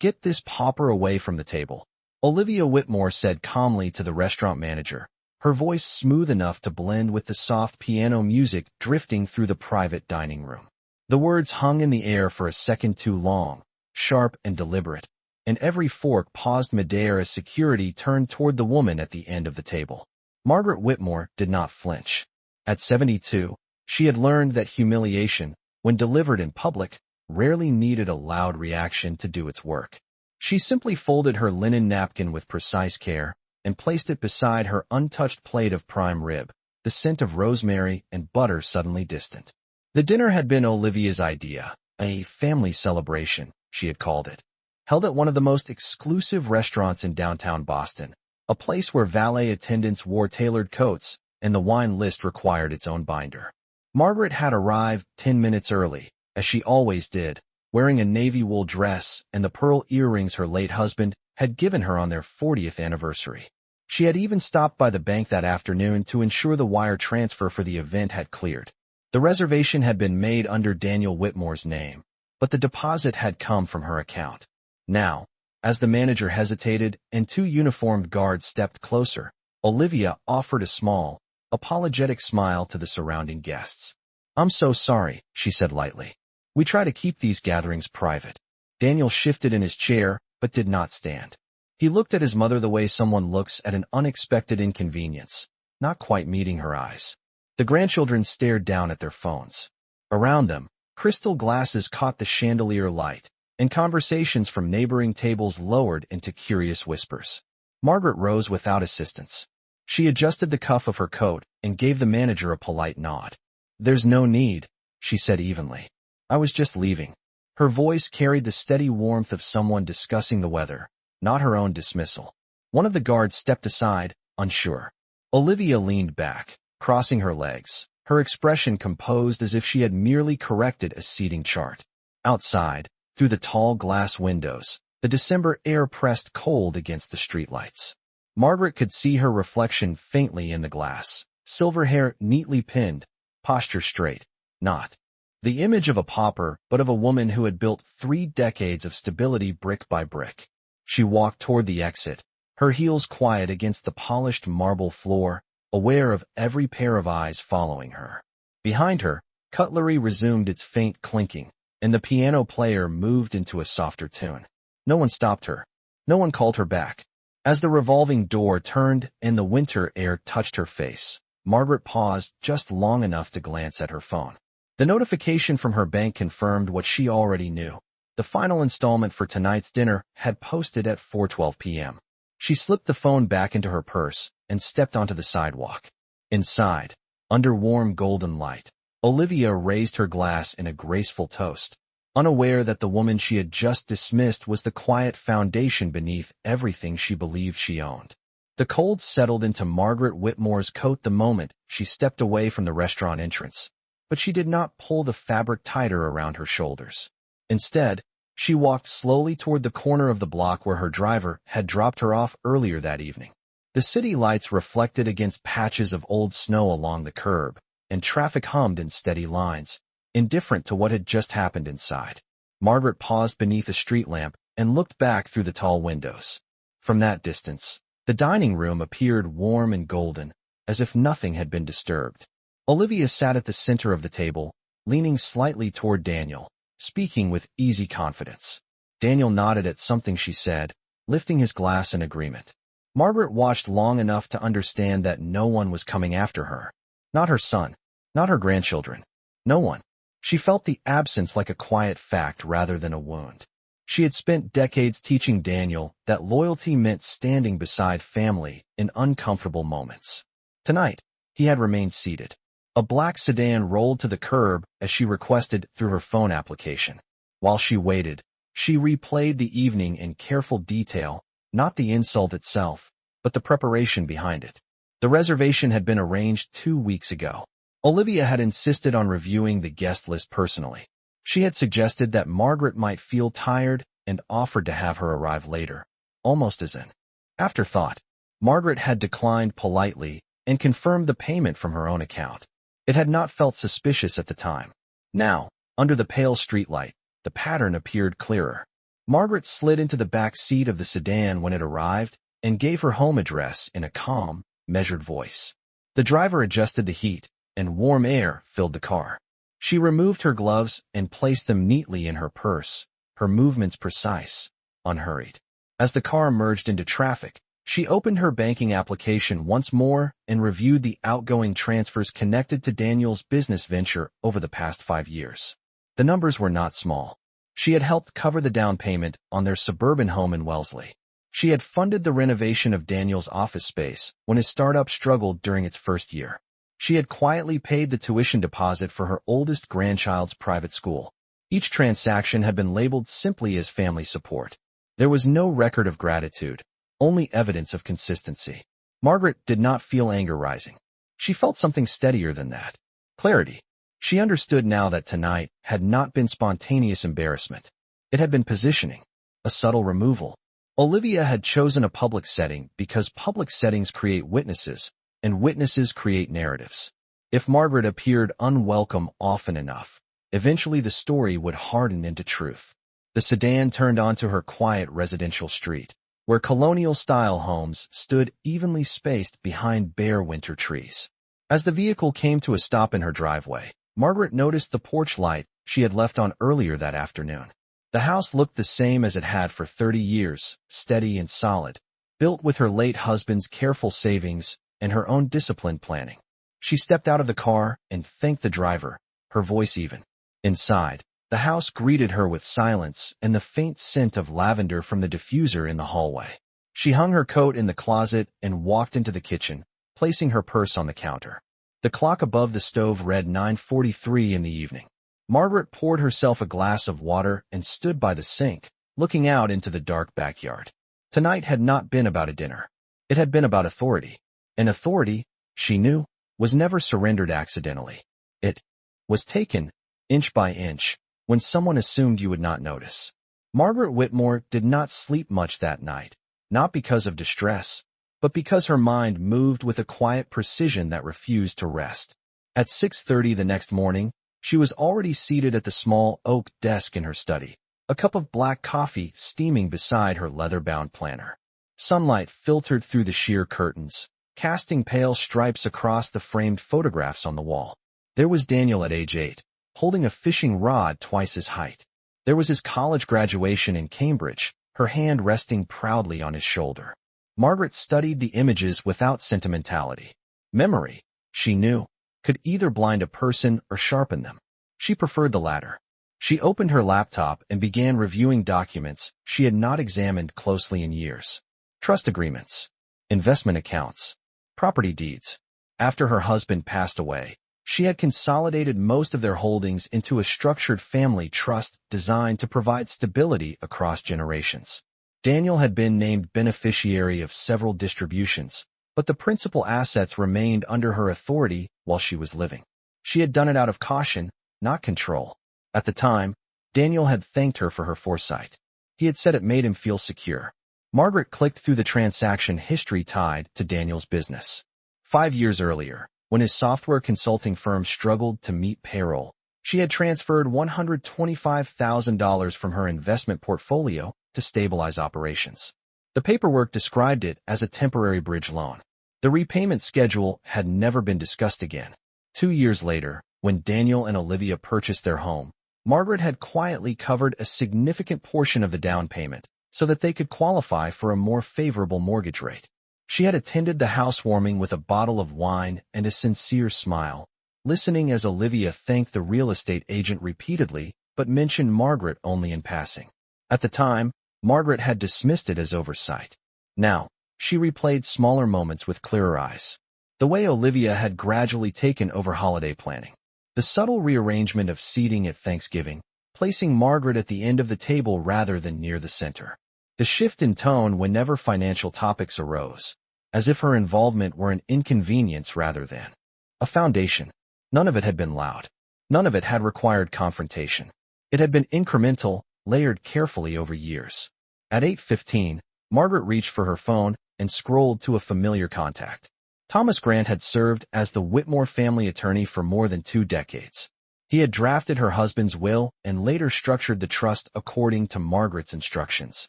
"Get this pauper away from the table," Olivia Whitmore said calmly to the restaurant manager, her voice smooth enough to blend with the soft piano music drifting through the private dining room. The words hung in the air for a second too long, sharp and deliberate, and every fork paused midair as security turned toward the woman at the end of the table. Margaret Whitmore did not flinch. At 72, she had learned that humiliation, when delivered in public, rarely needed a loud reaction to do its work. She simply folded her linen napkin with precise care and placed it beside her untouched plate of prime rib, the scent of rosemary and butter suddenly distant. The dinner had been Olivia's idea, a family celebration, she had called it, held at one of the most exclusive restaurants in downtown Boston, a place where valet attendants wore tailored coats and the wine list required its own binder. Margaret had arrived 10 minutes early, as she always did, wearing a navy wool dress and the pearl earrings her late husband had given her on their 40th anniversary. She had even stopped by the bank that afternoon to ensure the wire transfer for the event had cleared. The reservation had been made under Daniel Whitmore's name, but the deposit had come from her account. Now, as the manager hesitated and two uniformed guards stepped closer, Olivia offered a small, apologetic smile to the surrounding guests. "I'm so sorry," she said lightly. "We try to keep these gatherings private." Daniel shifted in his chair, but did not stand. He looked at his mother the way someone looks at an unexpected inconvenience, not quite meeting her eyes. The grandchildren stared down at their phones. Around them, crystal glasses caught the chandelier light, and conversations from neighboring tables lowered into curious whispers. Margaret rose without assistance. She adjusted the cuff of her coat and gave the manager a polite nod. "There's no need," she said evenly. "I was just leaving." Her voice carried the steady warmth of someone discussing the weather, not her own dismissal. One of the guards stepped aside, unsure. Olivia leaned back, crossing her legs, her expression composed as if she had merely corrected a seating chart. Outside, through the tall glass windows, the December air pressed cold against the streetlights. Margaret could see her reflection faintly in the glass, silver hair neatly pinned, posture straight, not the image of a pauper, but of a woman who had built 3 decades of stability brick by brick. She walked toward the exit, her heels quiet against the polished marble floor, aware of every pair of eyes following her. Behind her, cutlery resumed its faint clinking, and the piano player moved into a softer tune. No one stopped her. No one called her back. As the revolving door turned and the winter air touched her face, Margaret paused just long enough to glance at her phone. The notification from her bank confirmed what she already knew. The final installment for tonight's dinner had posted at 4:12 p.m. She slipped the phone back into her purse and stepped onto the sidewalk. Inside, under warm golden light, Olivia raised her glass in a graceful toast, unaware that the woman she had just dismissed was the quiet foundation beneath everything she believed she owned. The cold settled into Margaret Whitmore's coat the moment she stepped away from the restaurant entrance, but she did not pull the fabric tighter around her shoulders. Instead, she walked slowly toward the corner of the block where her driver had dropped her off earlier that evening. The city lights reflected against patches of old snow along the curb, and traffic hummed in steady lines, indifferent to what had just happened inside. Margaret paused beneath a street lamp and looked back through the tall windows. From that distance, the dining room appeared warm and golden, as if nothing had been disturbed. Olivia sat at the center of the table, leaning slightly toward Daniel, speaking with easy confidence. Daniel nodded at something she said, lifting his glass in agreement. Margaret watched long enough to understand that no one was coming after her. Not her son, not her grandchildren. No one. She felt the absence like a quiet fact rather than a wound. She had spent decades teaching Daniel that loyalty meant standing beside family in uncomfortable moments. Tonight, he had remained seated. A black sedan rolled to the curb as she requested through her phone application. While she waited, she replayed the evening in careful detail, not the insult itself, but the preparation behind it. The reservation had been arranged 2 weeks ago. Olivia had insisted on reviewing the guest list personally. She had suggested that Margaret might feel tired and offered to have her arrive later, almost as an afterthought. Margaret had declined politely and confirmed the payment from her own account. It had not felt suspicious at the time. Now, under the pale streetlight, the pattern appeared clearer. Margaret slid into the back seat of the sedan when it arrived and gave her home address in a calm, measured voice. The driver adjusted the heat, and warm air filled the car. She removed her gloves and placed them neatly in her purse, her movements precise, unhurried. As the car merged into traffic, she opened her banking application once more and reviewed the outgoing transfers connected to Daniel's business venture over the past 5 years. The numbers were not small. She had helped cover the down payment on their suburban home in Wellesley. She had funded the renovation of Daniel's office space when his startup struggled during its first year. She had quietly paid the tuition deposit for her oldest grandchild's private school. Each transaction had been labeled simply as family support. There was no record of gratitude, only evidence of consistency. Margaret did not feel anger rising. She felt something steadier than that. Clarity. She understood now that tonight had not been spontaneous embarrassment. It had been positioning, a subtle removal. Olivia had chosen a public setting because public settings create witnesses, and witnesses create narratives. If Margaret appeared unwelcome often enough, eventually the story would harden into truth. The sedan turned onto her quiet residential street, where colonial-style homes stood evenly spaced behind bare winter trees. As the vehicle came to a stop in her driveway, Margaret noticed the porch light she had left on earlier that afternoon. The house looked the same as it had for 30 years, steady and solid, built with her late husband's careful savings and her own disciplined planning. She stepped out of the car and thanked the driver, her voice even. Inside, the house greeted her with silence and the faint scent of lavender from the diffuser in the hallway. She hung her coat in the closet and walked into the kitchen, placing her purse on the counter. The clock above the stove read 9:43 in the evening. Margaret poured herself a glass of water and stood by the sink, looking out into the dark backyard. Tonight had not been about a dinner. It had been about authority. And authority, she knew, was never surrendered accidentally. It was taken, inch by inch, when someone assumed you would not notice. Margaret Whitmore did not sleep much that night, not because of distress, but because her mind moved with a quiet precision that refused to rest. At 6:30 the next morning, she was already seated at the small oak desk in her study, a cup of black coffee steaming beside her leather-bound planner. Sunlight filtered through the sheer curtains, casting pale stripes across the framed photographs on the wall. There was Daniel at age 8, holding a fishing rod twice his height. There was his college graduation in Cambridge, her hand resting proudly on his shoulder. Margaret studied the images without sentimentality. Memory, she knew, could either blind a person or sharpen them. She preferred the latter. She opened her laptop and began reviewing documents she had not examined closely in years. Trust agreements, investment accounts, property deeds. After her husband passed away, she had consolidated most of their holdings into a structured family trust designed to provide stability across generations. Daniel had been named beneficiary of several distributions, but the principal assets remained under her authority while she was living. She had done it out of caution, not control. At the time, Daniel had thanked her for her foresight. He had said it made him feel secure. Margaret clicked through the transaction history tied to Daniel's business. 5 years earlier, when his software consulting firm struggled to meet payroll, she had transferred $125,000 from her investment portfolio to stabilize operations. The paperwork described it as a temporary bridge loan. The repayment schedule had never been discussed again. 2 years later, when Daniel and Olivia purchased their home, Margaret had quietly covered a significant portion of the down payment so that they could qualify for a more favorable mortgage rate. She had attended the housewarming with a bottle of wine and a sincere smile, listening as Olivia thanked the real estate agent repeatedly but mentioned Margaret only in passing. At the time, Margaret had dismissed it as oversight. Now, she replayed smaller moments with clearer eyes. The way Olivia had gradually taken over holiday planning. The subtle rearrangement of seating at Thanksgiving, placing Margaret at the end of the table rather than near the center. The shift in tone whenever financial topics arose, as if her involvement were an inconvenience rather than a foundation. None of it had been loud. None of it had required confrontation. It had been incremental, layered carefully over years. At 8:15, Margaret reached for her phone and scrolled to a familiar contact. Thomas Grant had served as the Whitmore family attorney for more than 2 decades. He had drafted her husband's will and later structured the trust according to Margaret's instructions.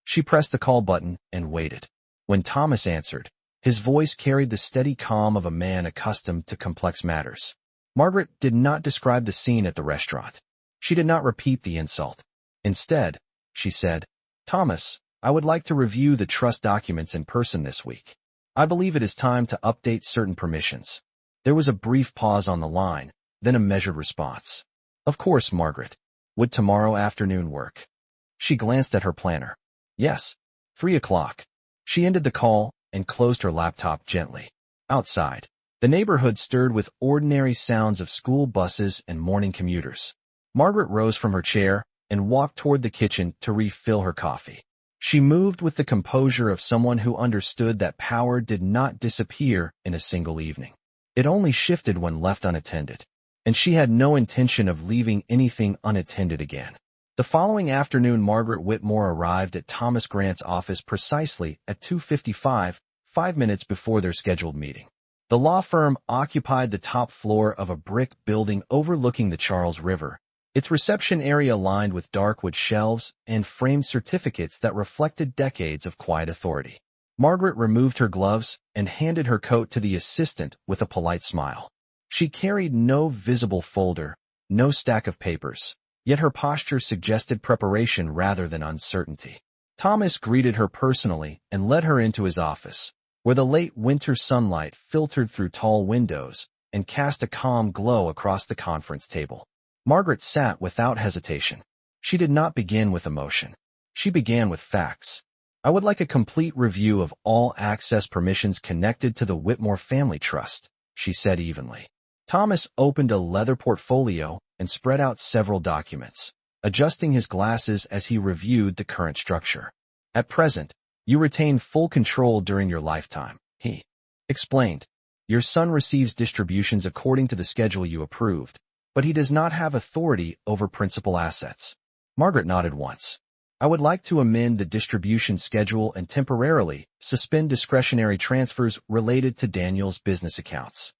She pressed the call button and waited. When Thomas answered, his voice carried the steady calm of a man accustomed to complex matters. Margaret did not describe the scene at the restaurant. She did not repeat the insult. Instead, she said, "Thomas, I would like to review the trust documents in person this week. I believe it is time to update certain permissions." There was a brief pause on the line, then a measured response. "Of course, Margaret. Would tomorrow afternoon work?" She glanced at her planner. "Yes, 3 o'clock." She ended the call and closed her laptop gently. Outside, the neighborhood stirred with ordinary sounds of school buses and morning commuters. Margaret rose from her chair and walked toward the kitchen to refill her coffee. She moved with the composure of someone who understood that power did not disappear in a single evening. It only shifted when left unattended, and she had no intention of leaving anything unattended again. The following afternoon, Margaret Whitmore arrived at Thomas Grant's office precisely at 2:55, 5 minutes before their scheduled meeting. The law firm occupied the top floor of a brick building overlooking the Charles River, its reception area lined with dark wood shelves and framed certificates that reflected decades of quiet authority. Margaret removed her gloves and handed her coat to the assistant with a polite smile. She carried no visible folder, no stack of papers, yet her posture suggested preparation rather than uncertainty. Thomas greeted her personally and led her into his office, where the late winter sunlight filtered through tall windows and cast a calm glow across the conference table. Margaret sat without hesitation. She did not begin with emotion. She began with facts. "I would like a complete review of all access permissions connected to the Whitmore Family Trust," she said evenly. Thomas opened a leather portfolio and spread out several documents, adjusting his glasses as he reviewed the current structure. "At present, you retain full control during your lifetime," he explained. "Your son receives distributions according to the schedule you approved, but he does not have authority over principal assets." Margaret nodded once. "I would like to amend the distribution schedule and temporarily suspend discretionary transfers related to Daniel's business accounts."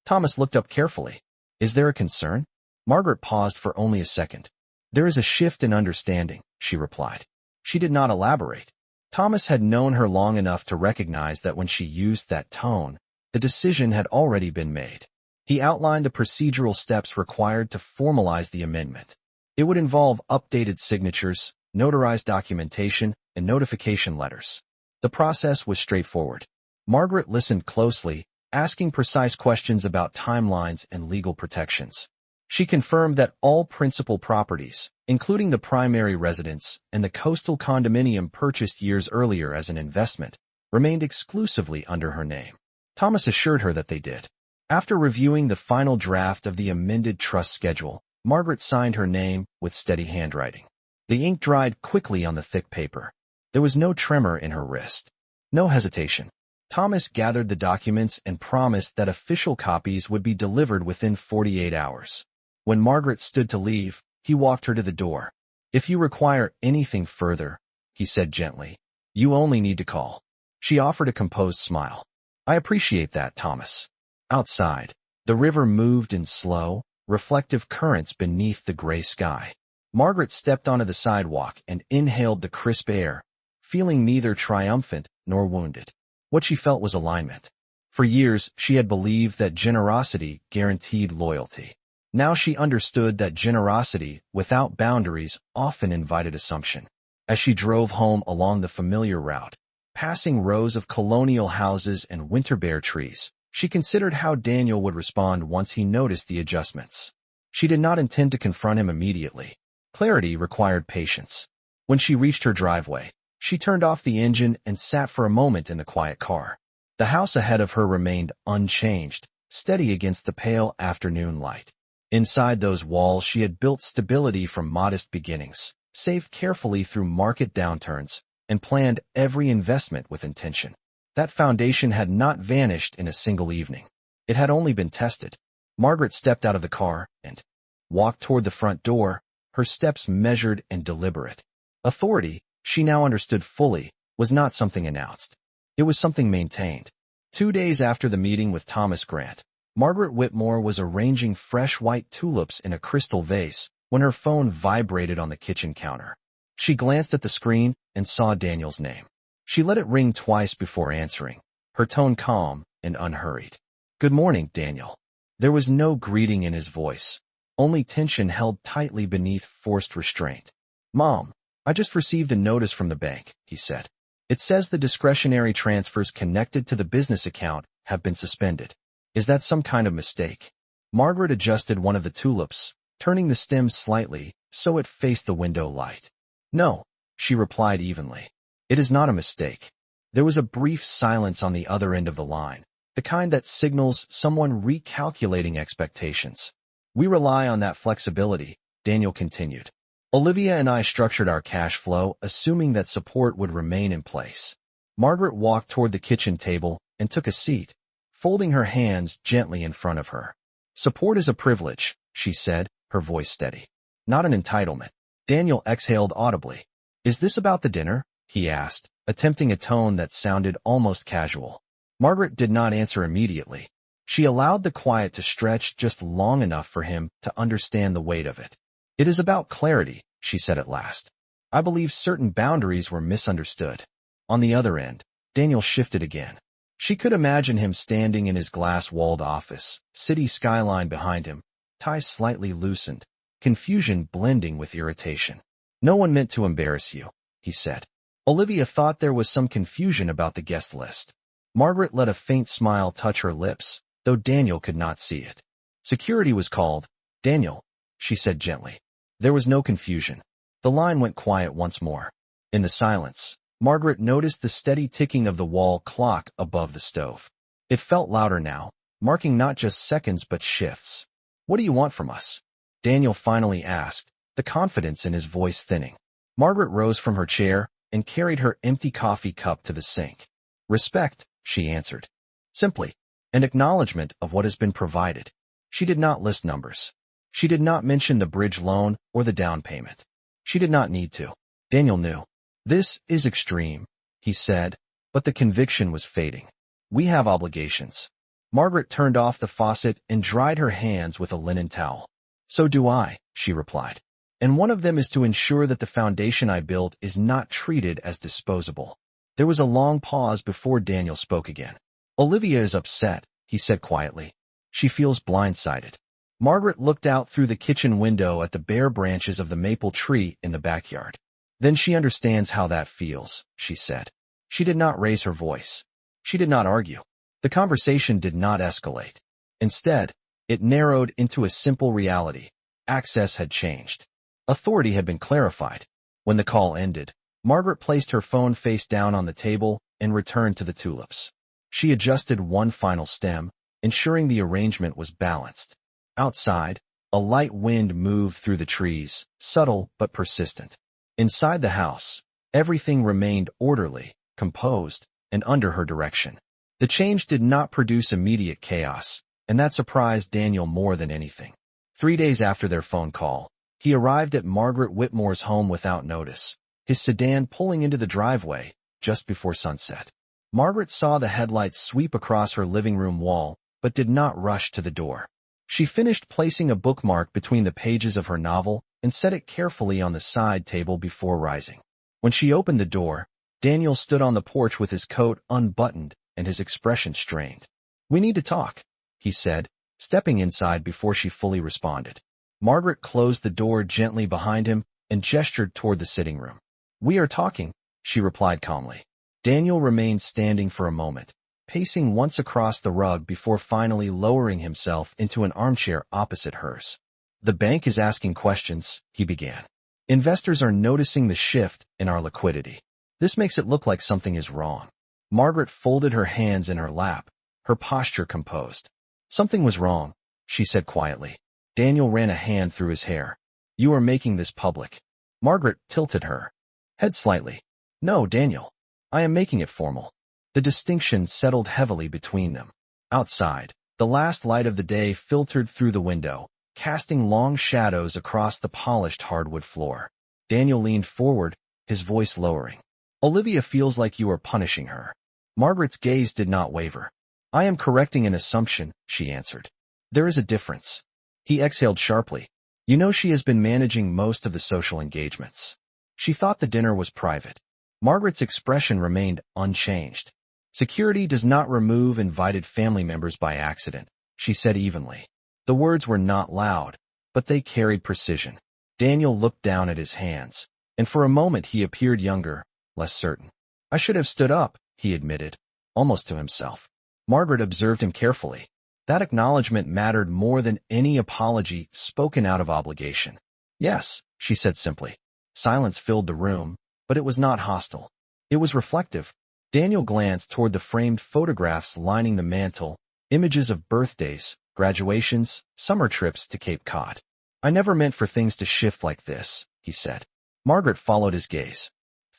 Thomas looked up carefully. "Is there a concern?" Margaret paused for only a second. "There is a shift in understanding," she replied. She did not elaborate. Thomas had known her long enough to recognize that when she used that tone, the decision had already been made. He outlined the procedural steps required to formalize the amendment. It would involve updated signatures, notarized documentation, and notification letters. The process was straightforward. Margaret listened closely, asking precise questions about timelines and legal protections. She confirmed that all principal properties, including the primary residence and the coastal condominium purchased years earlier as an investment, remained exclusively under her name. Thomas assured her that they did. After reviewing the final draft of the amended trust schedule, Margaret signed her name with steady handwriting. The ink dried quickly on the thick paper. There was no tremor in her wrist. No hesitation. Thomas gathered the documents and promised that official copies would be delivered within 48 hours. When Margaret stood to leave, he walked her to the door. "If you require anything further," he said gently, "you only need to call." She offered a composed smile. "I appreciate that, Thomas." Outside, the river moved in slow, reflective currents beneath the gray sky. Margaret stepped onto the sidewalk and inhaled the crisp air, feeling neither triumphant nor wounded. What she felt was alignment. For years, she had believed that generosity guaranteed loyalty. Now she understood that generosity, without boundaries, often invited assumption. As she drove home along the familiar route, passing rows of colonial houses and winter bear trees, she considered how Daniel would respond once he noticed the adjustments. She did not intend to confront him immediately. Clarity required patience. When she reached her driveway, she turned off the engine and sat for a moment in the quiet car. The house ahead of her remained unchanged, steady against the pale afternoon light. Inside those walls, she had built stability from modest beginnings, saved carefully through market downturns, and planned every investment with intention. That foundation had not vanished in a single evening. It had only been tested. Margaret stepped out of the car and walked toward the front door, her steps measured and deliberate. Authority, she now understood fully, was not something announced. It was something maintained. 2 days after the meeting with Thomas Grant, Margaret Whitmore was arranging fresh white tulips in a crystal vase when her phone vibrated on the kitchen counter. She glanced at the screen and saw Daniel's name. She let it ring twice before answering, her tone calm and unhurried. "Good morning, Daniel." There was no greeting in his voice, only tension held tightly beneath forced restraint. "Mom, I just received a notice from the bank," he said. "It says the discretionary transfers connected to the business account have been suspended. Is that some kind of mistake?" Margaret adjusted one of the tulips, turning the stem slightly so it faced the window light. "No," she replied evenly. "It is not a mistake." There was a brief silence on the other end of the line, the kind that signals someone recalculating expectations. "We rely on that flexibility," Daniel continued. "Olivia and I structured our cash flow, assuming that support would remain in place." Margaret walked toward the kitchen table and took a seat, folding her hands gently in front of her. "Support is a privilege," she said, her voice steady. "Not an entitlement." Daniel exhaled audibly. "Is this about the dinner?" he asked, attempting a tone that sounded almost casual. Margaret did not answer immediately. She allowed the quiet to stretch just long enough for him to understand the weight of it. "It is about clarity," she said at last. "I believe certain boundaries were misunderstood." On the other end, Daniel shifted again. She could imagine him standing in his glass-walled office, city skyline behind him, ties slightly loosened, confusion blending with irritation. "No one meant to embarrass you," he said. Olivia thought there was some confusion about the guest list. Margaret let a faint smile touch her lips, though Daniel could not see it. "Security was called, Daniel," she said gently. There was no confusion. The line went quiet once more. In the silence, Margaret noticed the steady ticking of the wall clock above the stove. It felt louder now, marking not just seconds but shifts. "What do you want from us?" Daniel finally asked, the confidence in his voice thinning. Margaret rose from her chair and carried her empty coffee cup to the sink. "Respect," she answered. "Simply, an acknowledgment of what has been provided." She did not list numbers. She did not mention the bridge loan or the down payment. She did not need to. Daniel knew. "This is extreme," he said, but the conviction was fading. "We have obligations." Margaret turned off the faucet and dried her hands with a linen towel. "So do I," she replied. "And one of them is to ensure that the foundation I built is not treated as disposable." There was a long pause before Daniel spoke again. "Olivia is upset," he said quietly. "She feels blindsided." Margaret looked out through the kitchen window at the bare branches of the maple tree in the backyard. "Then she understands how that feels," she said. She did not raise her voice. She did not argue. The conversation did not escalate. Instead, it narrowed into a simple reality. Access had changed. Authority had been clarified. When the call ended, Margaret placed her phone face down on the table and returned to the tulips. She adjusted one final stem, ensuring the arrangement was balanced. Outside, a light wind moved through the trees, subtle but persistent. Inside the house, everything remained orderly, composed, and under her direction. The change did not produce immediate chaos, and that surprised Daniel more than anything. 3 days after their phone call, he arrived at Margaret Whitmore's home without notice, his sedan pulling into the driveway just before sunset. Margaret saw the headlights sweep across her living room wall, but did not rush to the door. She finished placing a bookmark between the pages of her novel and set it carefully on the side table before rising. When she opened the door, Daniel stood on the porch with his coat unbuttoned and his expression strained. "We need to talk," he said, stepping inside before she fully responded. Margaret closed the door gently behind him and gestured toward the sitting room. "We are talking," she replied calmly. Daniel remained standing for a moment, pacing once across the rug before finally lowering himself into an armchair opposite hers. "The bank is asking questions," he began. "Investors are noticing the shift in our liquidity. This makes it look like something is wrong." Margaret folded her hands in her lap, her posture composed. "Something was wrong," she said quietly. Daniel ran a hand through his hair. "You are making this public." Margaret tilted her head slightly. "No, Daniel. I am making it formal." The distinction settled heavily between them. Outside, the last light of the day filtered through the window, casting long shadows across the polished hardwood floor. Daniel leaned forward, his voice lowering. "Olivia feels like you are punishing her." Margaret's gaze did not waver. I am correcting an assumption, she answered. There is a difference. He exhaled sharply. You know she has been managing most of the social engagements. She thought the dinner was private. Margaret's expression remained unchanged. Security does not remove invited family members by accident, she said evenly. The words were not loud, but they carried precision. Daniel looked down at his hands, and for a moment he appeared younger, less certain. I should have stood up, he admitted, almost to himself. Margaret observed him carefully. That acknowledgment mattered more than any apology spoken out of obligation. Yes, she said simply. Silence filled the room, but it was not hostile. It was reflective. Daniel glanced toward the framed photographs lining the mantel, images of birthdays, graduations, summer trips to Cape Cod. I never meant for things to shift like this, he said. Margaret followed his gaze.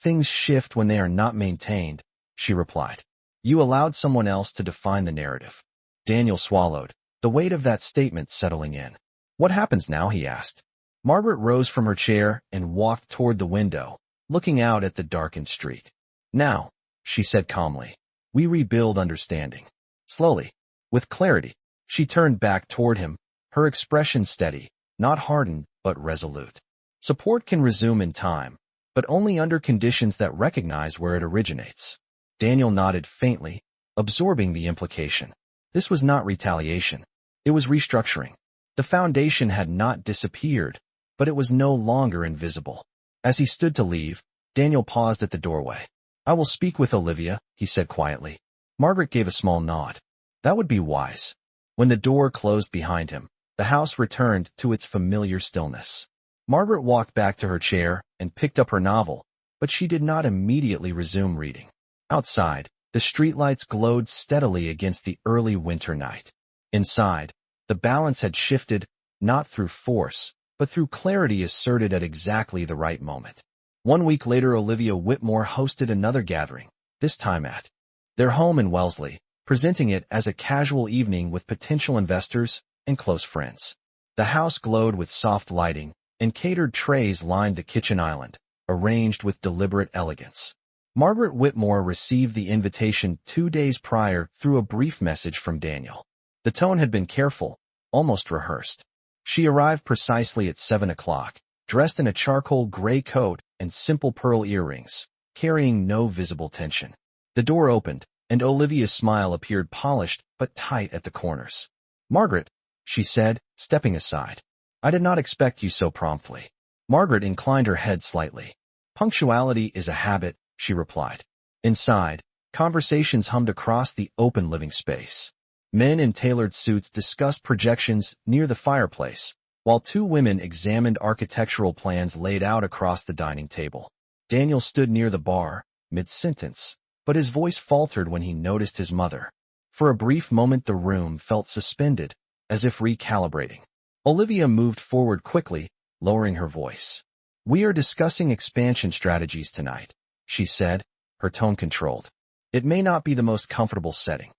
Things shift when they are not maintained, she replied. You allowed someone else to define the narrative. Daniel swallowed, the weight of that statement settling in. What happens now, he asked. Margaret rose from her chair and walked toward the window, looking out at the darkened street. Now, she said calmly, we rebuild understanding. Slowly, with clarity, she turned back toward him, her expression steady, not hardened, but resolute. Support can resume in time, but only under conditions that recognize where it originates. Daniel nodded faintly, absorbing the implication. This was not retaliation. It was restructuring. The foundation had not disappeared, but it was no longer invisible. As he stood to leave, Daniel paused at the doorway. I will speak with Olivia, he said quietly. Margaret gave a small nod. That would be wise. When the door closed behind him, the house returned to its familiar stillness. Margaret walked back to her chair and picked up her novel, but she did not immediately resume reading. Outside, the streetlights glowed steadily against the early winter night. Inside, the balance had shifted, not through force, but through clarity asserted at exactly the right moment. 1 week later, Olivia Whitmore hosted another gathering, this time at their home in Wellesley, presenting it as a casual evening with potential investors and close friends. The house glowed with soft lighting, and catered trays lined the kitchen island, arranged with deliberate elegance. Margaret Whitmore received the invitation 2 days prior through a brief message from Daniel. The tone had been careful, almost rehearsed. She arrived precisely at 7 o'clock, dressed in a charcoal gray coat and simple pearl earrings, carrying no visible tension. The door opened, and Olivia's smile appeared polished but tight at the corners. Margaret, she said, stepping aside. I did not expect you so promptly. Margaret inclined her head slightly. Punctuality is a habit, she replied. Inside, conversations hummed across the open living space. Men in tailored suits discussed projections near the fireplace, while 2 women examined architectural plans laid out across the dining table. Daniel stood near the bar, mid-sentence, but his voice faltered when he noticed his mother. For a brief moment the room felt suspended, as if recalibrating. Olivia moved forward quickly, lowering her voice. We are discussing expansion strategies tonight, she said, her tone controlled. It may not be the most comfortable setting.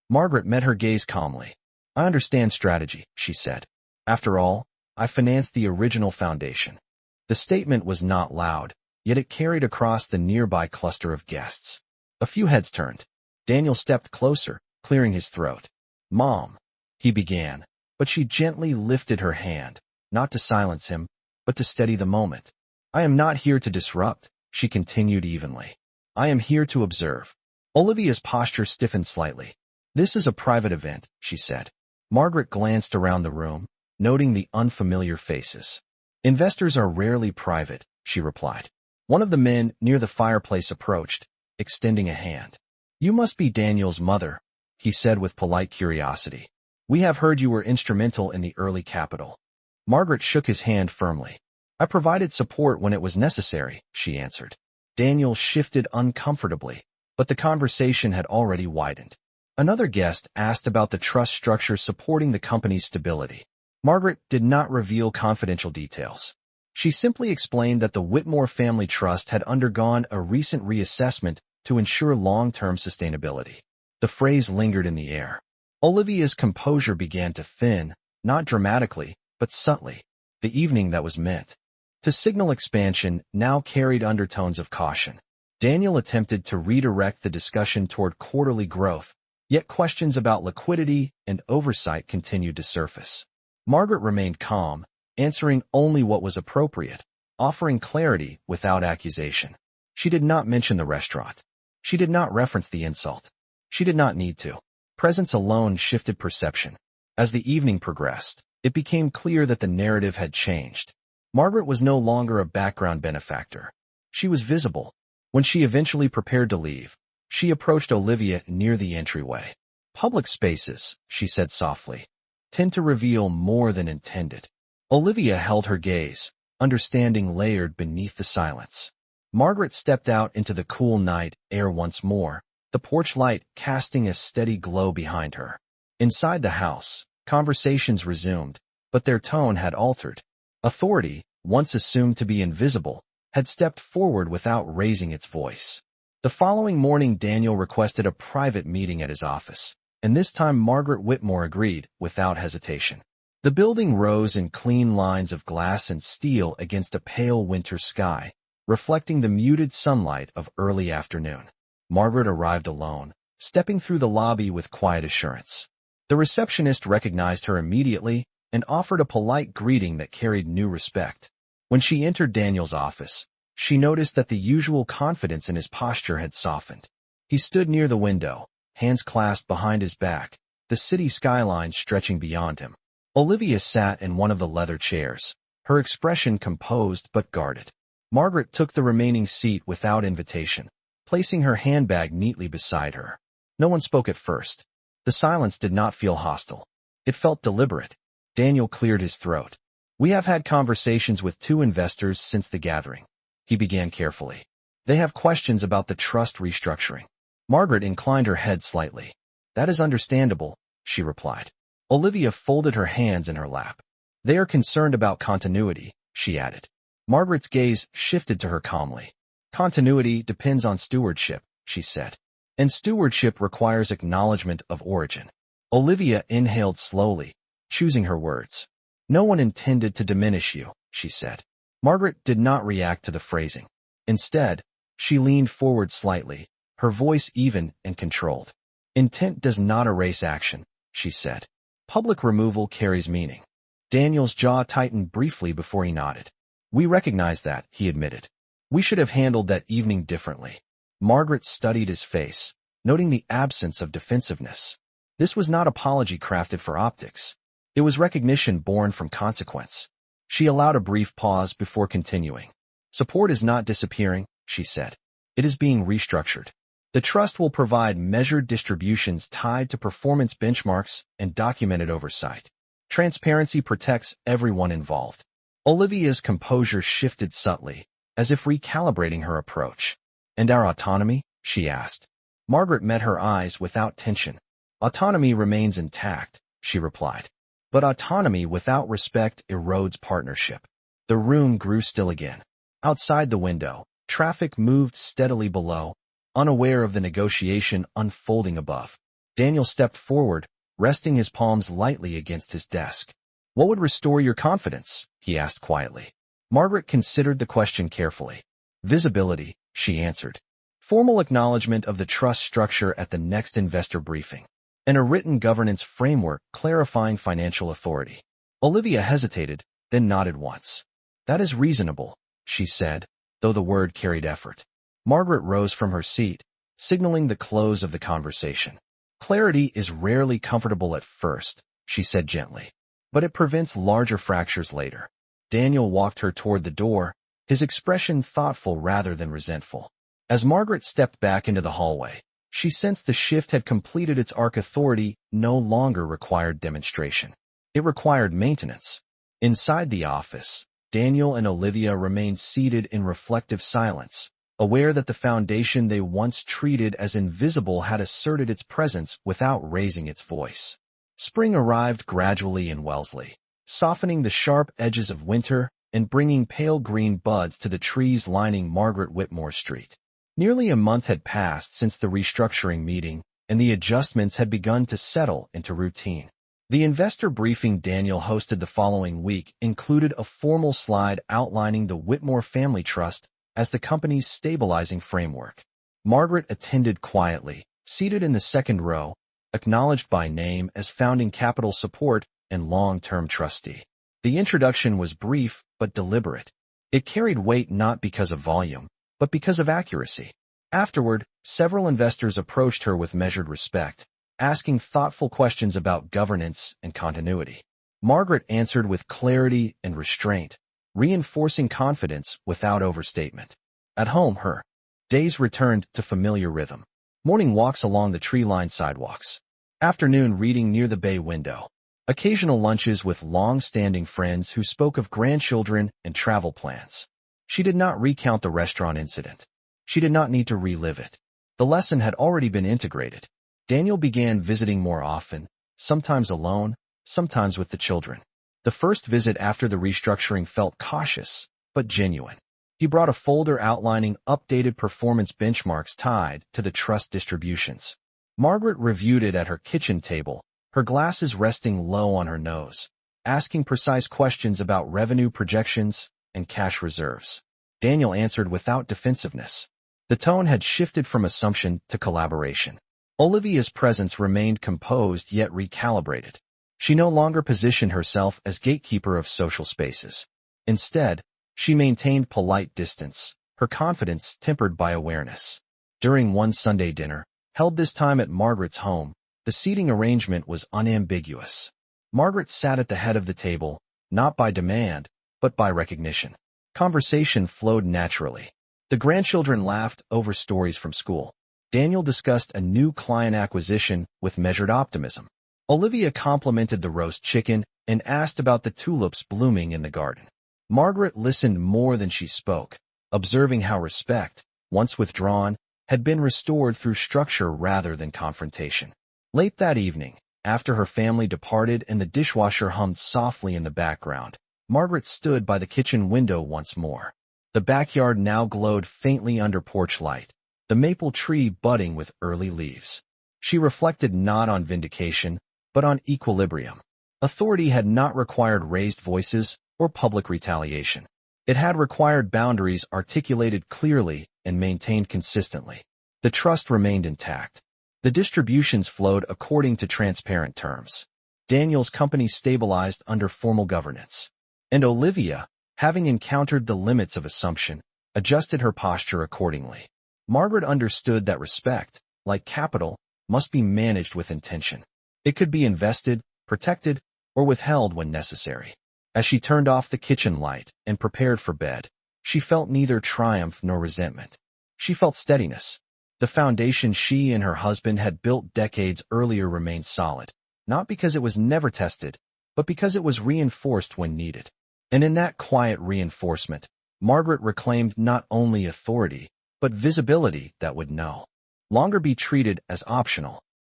Margaret met her gaze calmly. I understand strategy, she said. After all, I financed the original foundation. The statement was not loud, yet it carried across the nearby cluster of guests. A few heads turned. Daniel stepped closer, clearing his throat. Mom, he began, but she gently lifted her hand, not to silence him, but to steady the moment. I am not here to disrupt, she continued evenly. I am here to observe. Olivia's posture stiffened slightly. This is a private event, she said. Margaret glanced around the room, noting the unfamiliar faces. Investors are rarely private, she replied. One of the men near the fireplace approached, extending a hand. You must be Daniel's mother, he said with polite curiosity. We have heard you were instrumental in the early capital. Margaret shook his hand firmly. I provided support when it was necessary, she answered. Daniel shifted uncomfortably, but the conversation had already widened. Another guest asked about the trust structure supporting the company's stability. Margaret did not reveal confidential details. She simply explained that the Whitmore Family Trust had undergone a recent reassessment to ensure long-term sustainability. The phrase lingered in the air. Olivia's composure began to thin, not dramatically, but subtly. The evening that was meant to signal expansion now carried undertones of caution. Daniel attempted to redirect the discussion toward quarterly growth, Yet questions about liquidity and oversight continued to surface. Margaret remained calm, answering only what was appropriate, offering clarity without accusation. She did not mention the restaurant. She did not reference the insult. She did not need to. Presence alone shifted perception. As the evening progressed, it became clear that the narrative had changed. Margaret was no longer a background benefactor. She was visible. When she eventually prepared to leave, she approached Olivia near the entryway. Public spaces, she said softly, tend to reveal more than intended. Olivia held her gaze, understanding layered beneath the silence. Margaret stepped out into the cool night air once more, the porch light casting a steady glow behind her. Inside the house, conversations resumed, but their tone had altered. Authority, once assumed to be invisible, had stepped forward without raising its voice. The following morning, Daniel requested a private meeting at his office, and this time Margaret Whitmore agreed without hesitation. The building rose in clean lines of glass and steel against a pale winter sky, reflecting the muted sunlight of early afternoon. Margaret arrived alone, stepping through the lobby with quiet assurance. The receptionist recognized her immediately and offered a polite greeting that carried new respect. When she entered Daniel's office, she noticed that the usual confidence in his posture had softened. He stood near the window, hands clasped behind his back, the city skyline stretching beyond him. Olivia sat in one of the leather chairs, her expression composed but guarded. Margaret took the remaining seat without invitation, placing her handbag neatly beside her. No one spoke at first. The silence did not feel hostile. It felt deliberate. Daniel cleared his throat. "We have had conversations with 2 investors since the gathering," he began carefully. "They have questions about the trust restructuring." Margaret inclined her head slightly. "That is understandable," she replied. Olivia folded her hands in her lap. "They are concerned about continuity," she added. Margaret's gaze shifted to her calmly. "Continuity depends on stewardship," she said. "And stewardship requires acknowledgment of origin." Olivia inhaled slowly, choosing her words. "No one intended to diminish you," she said. Margaret did not react to the phrasing. Instead, she leaned forward slightly, her voice even and controlled. "Intent does not erase action," she said. "Public removal carries meaning." Daniel's jaw tightened briefly before he nodded. "We recognize that," he admitted. "We should have handled that evening differently." Margaret studied his face, noting the absence of defensiveness. This was not apology crafted for optics. It was recognition born from consequence. She allowed a brief pause before continuing. "Support is not disappearing," she said. "It is being restructured. The trust will provide measured distributions tied to performance benchmarks and documented oversight. Transparency protects everyone involved." Olivia's composure shifted subtly, as if recalibrating her approach. "And our autonomy?" she asked. Margaret met her eyes without tension. "Autonomy remains intact," she replied. "But autonomy without respect erodes partnership." The room grew still again. Outside the window, traffic moved steadily below, unaware of the negotiation unfolding above. Daniel stepped forward, resting his palms lightly against his desk. "What would restore your confidence?" he asked quietly. Margaret considered the question carefully. "Visibility," she answered. "Formal acknowledgment of the trust structure at the next investor briefing. And a written governance framework clarifying financial authority." Olivia hesitated, then nodded once. "That is reasonable," she said, though the word carried effort. Margaret rose from her seat, signaling the close of the conversation. "Clarity is rarely comfortable at first," she said gently, "but it prevents larger fractures later." Daniel walked her toward the door, his expression thoughtful rather than resentful. As Margaret stepped back into the hallway, she sensed the shift had completed its arc. Authority no longer required demonstration. It required maintenance. Inside the office, Daniel and Olivia remained seated in reflective silence, aware that the foundation they once treated as invisible had asserted its presence without raising its voice. Spring arrived gradually in Wellesley, softening the sharp edges of winter and bringing pale green buds to the trees lining Margaret Whitmore Street. Nearly a month had passed since the restructuring meeting, and the adjustments had begun to settle into routine. The investor briefing Daniel hosted the following week included a formal slide outlining the Whitmore Family Trust as the company's stabilizing framework. Margaret attended quietly, seated in the second row, acknowledged by name as founding capital support and long-term trustee. The introduction was brief but deliberate. It carried weight not because of volume, but because of accuracy. Afterward, several investors approached her with measured respect, asking thoughtful questions about governance and continuity. Margaret answered with clarity and restraint, reinforcing confidence without overstatement. At home, her days returned to familiar rhythm. Morning walks along the tree-lined sidewalks. Afternoon reading near the bay window. Occasional lunches with long-standing friends who spoke of grandchildren and travel plans. She did not recount the restaurant incident. She did not need to relive it. The lesson had already been integrated. Daniel began visiting more often, sometimes alone, sometimes with the children. The first visit after the restructuring felt cautious, but genuine. He brought a folder outlining updated performance benchmarks tied to the trust distributions. Margaret reviewed it at her kitchen table, her glasses resting low on her nose, asking precise questions about revenue projections and cash reserves. Daniel answered without defensiveness. The tone had shifted from assumption to collaboration. Olivia's presence remained composed yet recalibrated. She no longer positioned herself as gatekeeper of social spaces. Instead, she maintained polite distance, her confidence tempered by awareness. During one Sunday dinner, held this time at Margaret's home, the seating arrangement was unambiguous. Margaret sat at the head of the table, not by demand, but by recognition. Conversation flowed naturally. The grandchildren laughed over stories from school. Daniel discussed a new client acquisition with measured optimism. Olivia complimented the roast chicken and asked about the tulips blooming in the garden. Margaret listened more than she spoke, observing how respect, once withdrawn, had been restored through structure rather than confrontation. Late that evening, after her family departed and the dishwasher hummed softly in the background, Margaret stood by the kitchen window once more. The backyard now glowed faintly under porch light, the maple tree budding with early leaves. She reflected not on vindication, but on equilibrium. Authority had not required raised voices or public retaliation. It had required boundaries articulated clearly and maintained consistently. The trust remained intact. The distributions flowed according to transparent terms. Daniel's company stabilized under formal governance. And Olivia, having encountered the limits of assumption, adjusted her posture accordingly. Margaret understood that respect, like capital, must be managed with intention. It could be invested, protected, or withheld when necessary. As she turned off the kitchen light and prepared for bed, she felt neither triumph nor resentment. She felt steadiness. The foundation she and her husband had built decades earlier remained solid, not because it was never tested, but because it was reinforced when needed. And in that quiet reinforcement, Margaret reclaimed not only authority, but visibility that would no longer be treated as optional.